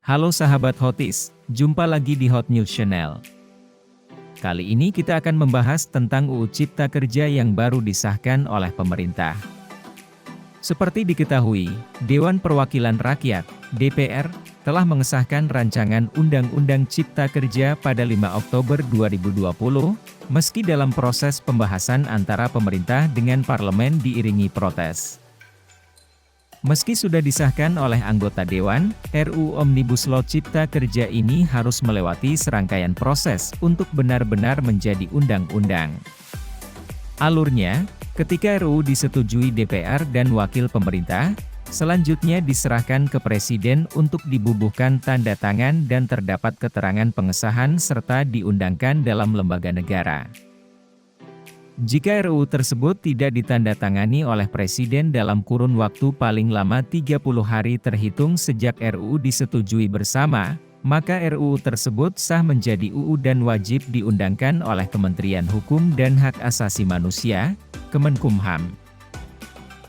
Halo sahabat Hotis, jumpa lagi di Hot News Channel. Kali ini kita akan membahas tentang UU Cipta Kerja yang baru disahkan oleh pemerintah. Seperti diketahui, Dewan Perwakilan Rakyat, DPR, telah mengesahkan rancangan Undang-Undang Cipta Kerja pada 5 Oktober 2020, meski dalam proses pembahasan antara pemerintah dengan parlemen diiringi protes. Meski sudah disahkan oleh anggota Dewan, RUU Omnibus Law Cipta Kerja ini harus melewati serangkaian proses untuk benar-benar menjadi undang-undang. Alurnya, ketika RUU disetujui DPR dan wakil pemerintah, selanjutnya diserahkan ke Presiden untuk dibubuhkan tanda tangan dan terdapat keterangan pengesahan serta diundangkan dalam lembaga negara. Jika RUU tersebut tidak ditandatangani oleh Presiden dalam kurun waktu paling lama 30 hari terhitung sejak RUU disetujui bersama, maka RUU tersebut sah menjadi UU dan wajib diundangkan oleh Kementerian Hukum dan Hak Asasi Manusia, Kemenkumham.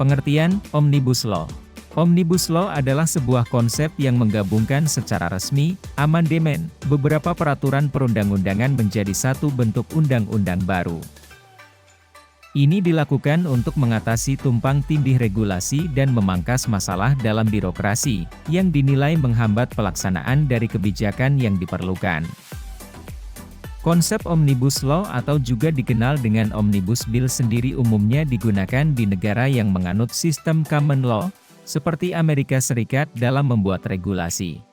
Pengertian Omnibus Law. Omnibus Law adalah sebuah konsep yang menggabungkan secara resmi, amandemen, beberapa peraturan perundang-undangan menjadi satu bentuk undang-undang baru. Ini dilakukan untuk mengatasi tumpang tindih regulasi dan memangkas masalah dalam birokrasi, yang dinilai menghambat pelaksanaan dari kebijakan yang diperlukan. Konsep Omnibus Law atau juga dikenal dengan Omnibus Bill sendiri umumnya digunakan di negara yang menganut sistem common law, seperti Amerika Serikat dalam membuat regulasi.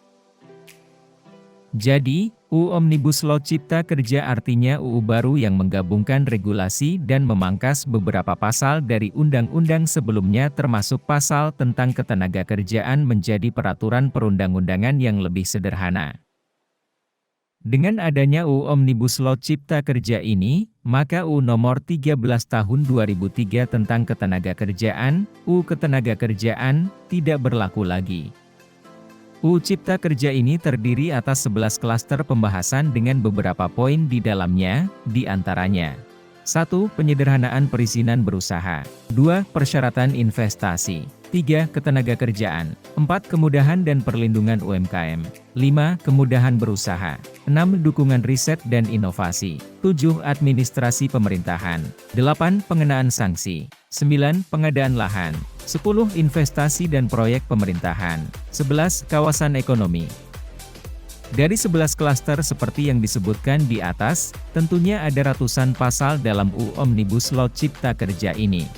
Jadi, UU Omnibus Law Cipta Kerja artinya UU baru yang menggabungkan regulasi dan memangkas beberapa pasal dari undang-undang sebelumnya termasuk pasal tentang ketenagakerjaan menjadi peraturan perundang-undangan yang lebih sederhana. Dengan adanya UU Omnibus Law Cipta Kerja ini, maka UU Nomor 13 Tahun 2003 tentang Ketenagakerjaan, UU Ketenagakerjaan, tidak berlaku lagi. UU Cipta Kerja ini terdiri atas 11 klaster pembahasan dengan beberapa poin di dalamnya, di antaranya 1. Penyederhanaan perizinan berusaha 2. Persyaratan investasi 3. Ketenagakerjaan 4. Kemudahan dan perlindungan UMKM 5. Kemudahan berusaha 6. Dukungan riset dan inovasi 7. Administrasi pemerintahan 8. Pengenaan sanksi 9. Pengadaan lahan 10. Investasi dan proyek pemerintahan 11. Kawasan ekonomi. Dari 11 klaster seperti yang disebutkan di atas, tentunya ada ratusan pasal dalam UU Omnibus Law Cipta Kerja ini.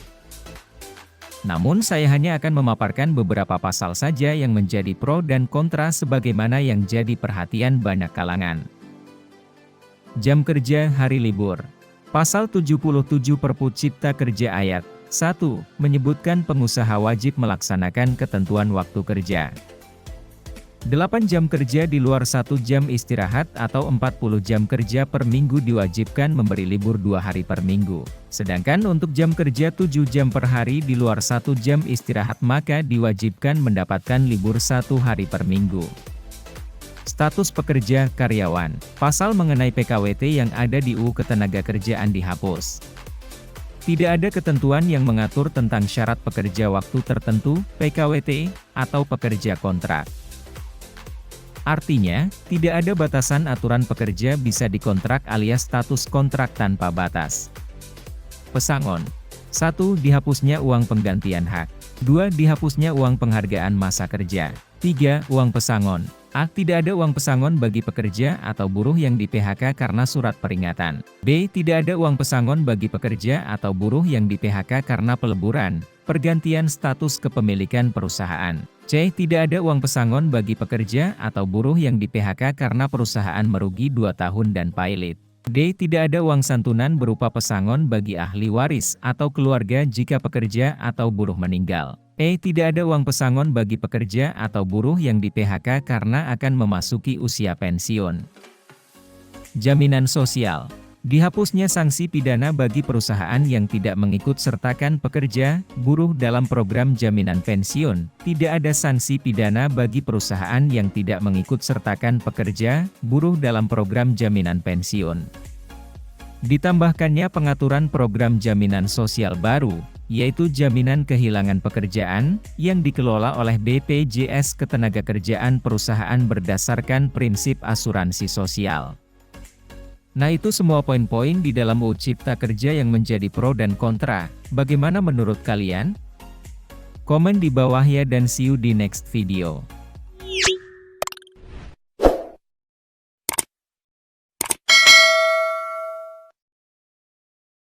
Namun saya hanya akan memaparkan beberapa pasal saja yang menjadi pro dan kontra sebagaimana yang jadi perhatian banyak kalangan. Jam kerja hari libur. Pasal 77 Perpu Cipta Kerja ayat 1. Menyebutkan pengusaha wajib melaksanakan ketentuan waktu kerja. 8 jam kerja di luar 1 jam istirahat atau 40 jam kerja per minggu diwajibkan memberi libur 2 hari per minggu. Sedangkan untuk jam kerja 7 jam per hari di luar 1 jam istirahat maka diwajibkan mendapatkan libur 1 hari per minggu. Status pekerja karyawan. Pasal mengenai PKWT yang ada di UU Ketenagakerjaan dihapus. Tidak ada ketentuan yang mengatur tentang syarat pekerja waktu tertentu, PKWT, atau pekerja kontrak. Artinya, tidak ada batasan aturan pekerja bisa dikontrak alias status kontrak tanpa batas. Pesangon. 1. Dihapusnya uang penggantian hak. 2. Dihapusnya uang penghargaan masa kerja. 3. Uang pesangon. A. Tidak ada uang pesangon bagi pekerja atau buruh yang di PHK karena surat peringatan. B. Tidak ada uang pesangon bagi pekerja atau buruh yang di PHK karena peleburan, pergantian status kepemilikan perusahaan. C. Tidak ada uang pesangon bagi pekerja atau buruh yang di PHK karena perusahaan merugi 2 tahun dan pailit. D. Tidak ada uang santunan berupa pesangon bagi ahli waris atau keluarga jika pekerja atau buruh meninggal. E. Tidak ada uang pesangon bagi pekerja atau buruh yang di PHK karena akan memasuki usia pensiun. Jaminan sosial. Dihapusnya sanksi pidana bagi perusahaan yang tidak mengikut sertakan pekerja, buruh dalam program jaminan pensiun. Tidak ada sanksi pidana bagi perusahaan yang tidak mengikut sertakan pekerja, buruh dalam program jaminan pensiun. Ditambahkannya pengaturan program jaminan sosial baru, yaitu jaminan kehilangan pekerjaan, yang dikelola oleh BPJS Ketenagakerjaan Perusahaan berdasarkan prinsip asuransi sosial. Nah, itu semua poin-poin di dalam UU Cipta Kerja yang menjadi pro dan kontra. Bagaimana menurut kalian? Komen di bawah ya, dan see you di next video.